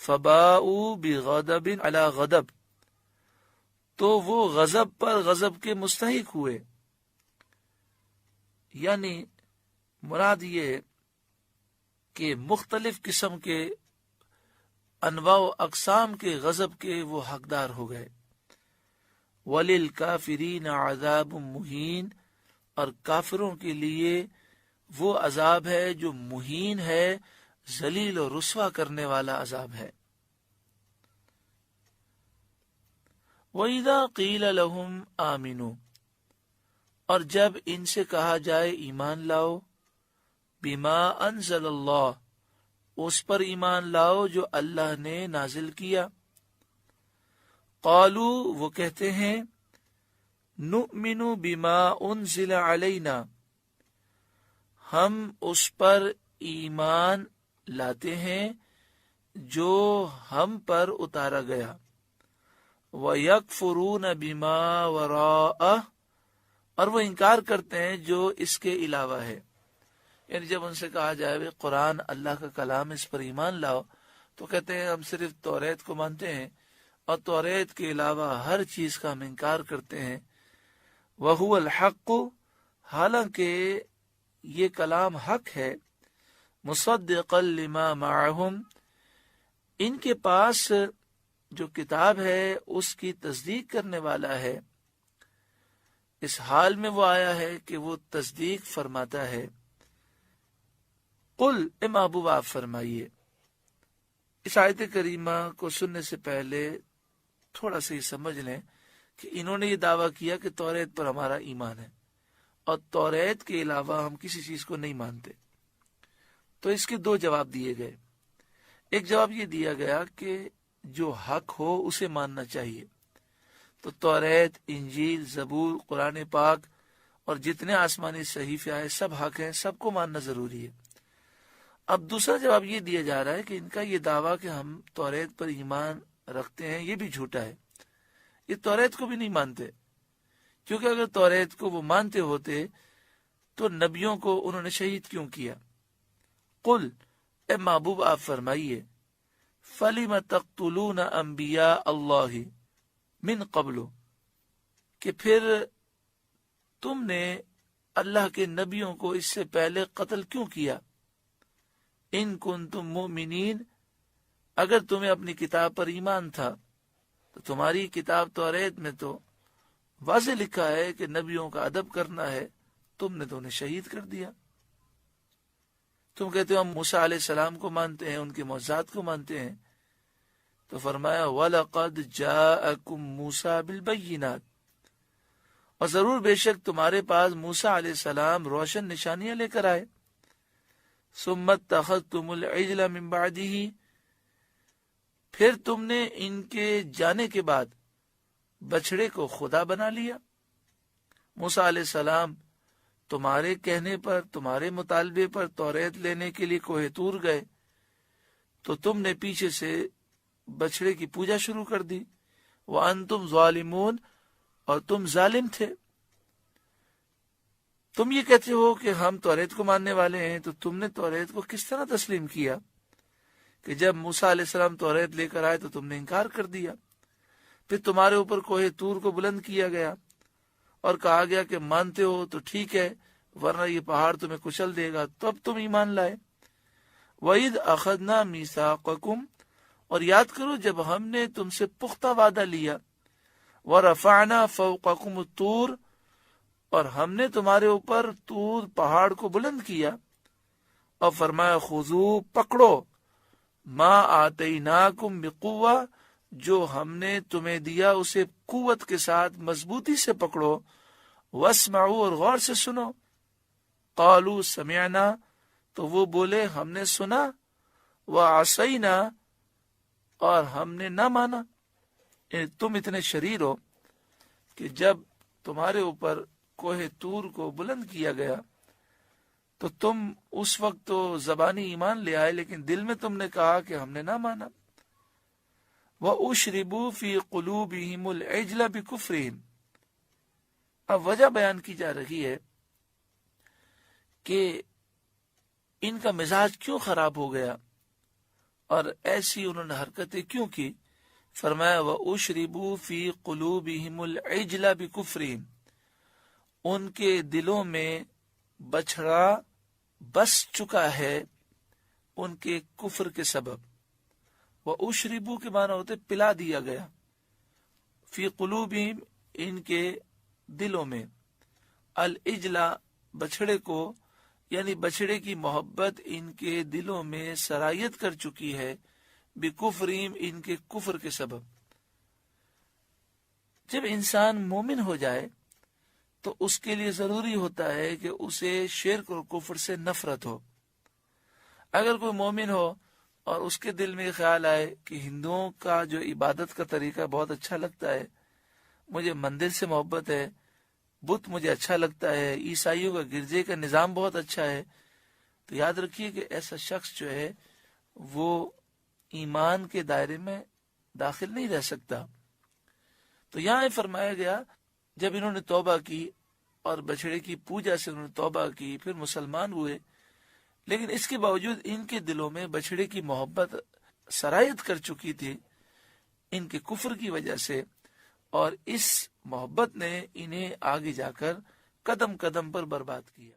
فباؤوا بغضب علی غضب، تو وہ غضب پر غضب کے مستحق ہوئے. یعنی مراد یہ کہ مختلف قسم کے انواع و اقسام کے غضب کے وہ حقدار ہو گئے. وَلِلْكَافِرِينَ عَذَابٌ مُہین، اور کافروں کے لیے وہ عذاب ہے جو مہین ہے، ذلیل و رسوا کرنے والا عذاب ہے. وَإِذَا قِيلَ لَهُمْ آمِنُوا، اور جب ان سے کہا جائے ایمان لاؤ، بما انزل اللہ، اس پر ایمان لاؤ جو اللہ نے نازل کیا. قالوا، وہ کہتے ہیں، نؤمن بما انزل علینا، ہم اس پر ایمان لاتے ہیں جو ہم پر اتارا گیا. وَيَكْفُرُونَ بِمَا وَرَاءَهُ، اور وہ انکار کرتے ہیں جو اس کے علاوہ ہے. یعنی جب ان سے کہا جائے بھی قرآن اللہ کا کلام، اس پر ایمان لاؤ، تو کہتے ہیں ہم صرف توریت کو مانتے ہیں اور توریت کے علاوہ ہر چیز کا ہم انکار کرتے ہیں. وَهُوَ الْحَقُّ، حالانکہ یہ کلام حق ہے. مُصَدِّقًا لِمَا مَعَهُمْ، ان کے پاس جو کتاب ہے اس کی تصدیق کرنے والا ہے. اس حال میں وہ آیا ہے کہ وہ تصدیق فرماتا ہے. قل، اے محبوب آپ فرمائیے. اس آیت کریمہ کو سننے سے پہلے تھوڑا سا یہ سمجھ لیں کہ انہوں نے یہ دعویٰ کیا کہ توریت پر ہمارا ایمان ہے اور توریت کے علاوہ ہم کسی چیز کو نہیں مانتے. تو اس کے دو جواب دیے گئے. ایک جواب یہ دیا گیا کہ جو حق ہو اسے ماننا چاہیے. تو توریت، انجیل، زبور، قرآن پاک اور جتنے آسمانی صحیفے آئے سب حق ہیں، سب کو ماننا ضروری ہے. اب دوسرا جواب یہ دیا جا رہا ہے کہ ان کا یہ دعویٰ کہ ہم توریت پر ایمان رکھتے ہیں یہ بھی جھوٹا ہے. یہ توریت کو بھی نہیں مانتے، کیونکہ اگر توریت کو وہ مانتے ہوتے تو نبیوں کو انہوں نے شہید کیوں کیا. قل، اے محبوب آپ فرمائیے، فَلِمَ تَقْتُلُونَ أَنْبِيَاءَ اللَّهِ من قبل، کہ پھر تم نے اللہ کے نبیوں کو اس سے پہلے قتل کیوں کیا. ان کنتم مؤمنین، اگر تمہیں اپنی کتاب پر ایمان تھا تو تمہاری کتاب توریت میں تو واضح لکھا ہے کہ نبیوں کا ادب کرنا ہے، تم نے تو انہیں شہید کر دیا. تم کہتے ہو ہم موسیٰ علیہ السلام کو مانتے ہیں، ان کے معجزات کو مانتے ہیں. تو فرمایا وَلَقَدْ جَاءَكُمْ مُوسَىٰ بِالْبَيِّنَاتِ، اور ضرور بے شک تمہارے پاس موسیٰ علیہ السلام روشن نشانیاں لے کر آئے. ثُمَّ اتَّخَذْتُمُ الْعِجْلَ مِن بَعْدِهِ، پھر تم نے ان کے جانے کے بعد بچڑے کو خدا بنا لیا. موسیٰ علیہ السلام تمہارے کہنے پر، تمہارے مطالبے پر توریت لینے کے لیے کوہ طور گئے تو تم نے پیچھے سے بچڑے کی پوجا شروع کر دی. وَأَنْتُمْ ظَالِمُونَ، اور تم ظالم تھے. تم یہ کہتے ہو کہ ہم توریت کو ماننے والے ہیں، تو تم نے توریت کو کس طرح تسلیم کیا کہ جب موسیٰ علیہ السلام توریت لے کر آئے تو تم نے انکار کر دیا. پھر تمہارے اوپر کوہ طور کو بلند کیا گیا اور کہا گیا کہ مانتے ہو تو ٹھیک ہے، ورنہ یہ پہاڑ تمہیں کچل دے گا. تو اب تم ایمان لائے. وَإِذْ أَخَذْنَا مِيثَاقَكُمْ، اور یاد کرو جب ہم نے تم سے پختہ وعدہ لیا. وَرَفَعْنَا فَوْقَكُمُ الطُّورَ، اور ہم نے تمہارے اوپر طور پہاڑ کو بلند کیا. اور فرمایا خُذُوا، پکڑو، مَا آتَيْنَاكُمْ بِقُوَّةٍ، جو ہم نے تمہیں دیا اسے قوت کے ساتھ مضبوطی سے پکڑو. وَاسْمَعُوا، اور غور سے سنو. قَالُوا سَمِعْنَا، تو وہ بولے ہم نے سنا. وَعَصَيْنَا، اور ہم نے نہ مانا. تم اتنے شریر ہو کہ جب تمہارے اوپر کوہ طور کو بلند کیا گیا تو تم اس وقت تو زبانی ایمان لے آئے، لیکن دل میں تم نے کہا کہ ہم نے نہ مانا. وَأُشْرِبُوا فِي قُلُوبِهِمُ الْعِجْلَ بِكُفْرِهِمْ، اب وجہ بیان کی جا رہی ہے کہ ان کا مزاج کیوں خراب ہو گیا. اور ایسی انہوں نے حرکتیں کیوں کی؟ فرمایا وَأُشْرِبُوا فِي قُلُوبِهِمُ الْعِجْلَ بِكُفْرِهِمْ، ان کے دلوں میں بچھڑا بس چکا ہے ان کے کفر کے سبب۔ وَأُشْرِبُوا کے معنی ہوتے پلا دیا گیا، فی قلوبہم ان کے دلوں میں، العجلہ بچھڑے کو، یعنی بچھڑے کی محبت ان کے دلوں میں سرایت کر چکی ہے، بکفرہم ان کے کفر کے سبب۔ جب انسان مومن ہو جائے تو اس کے لیے ضروری ہوتا ہے کہ اسے شرک اور کفر سے نفرت ہو۔ اگر کوئی مومن ہو اور اس کے دل میں خیال آئے کہ ہندوؤں کا جو عبادت کا طریقہ بہت اچھا لگتا ہے، مجھے مندر سے محبت ہے، بت مجھے اچھا لگتا ہے، عیسائیوں کا گرجے کا نظام بہت اچھا ہے، تو یاد رکھیے کہ ایسا شخص جو ہے وہ ایمان کے دائرے میں داخل نہیں رہ سکتا۔ تو یہاں فرمایا گیا جب انہوں نے توبہ کی اور بچڑے کی پوجا سے انہوں نے توبہ کی، پھر مسلمان ہوئے، لیکن اس کے باوجود ان کے دلوں میں بچڑے کی محبت سرایت کر چکی تھی ان کے کفر کی وجہ سے، اور اس محبت نے انہیں آگے جا کر قدم قدم پر برباد کیا۔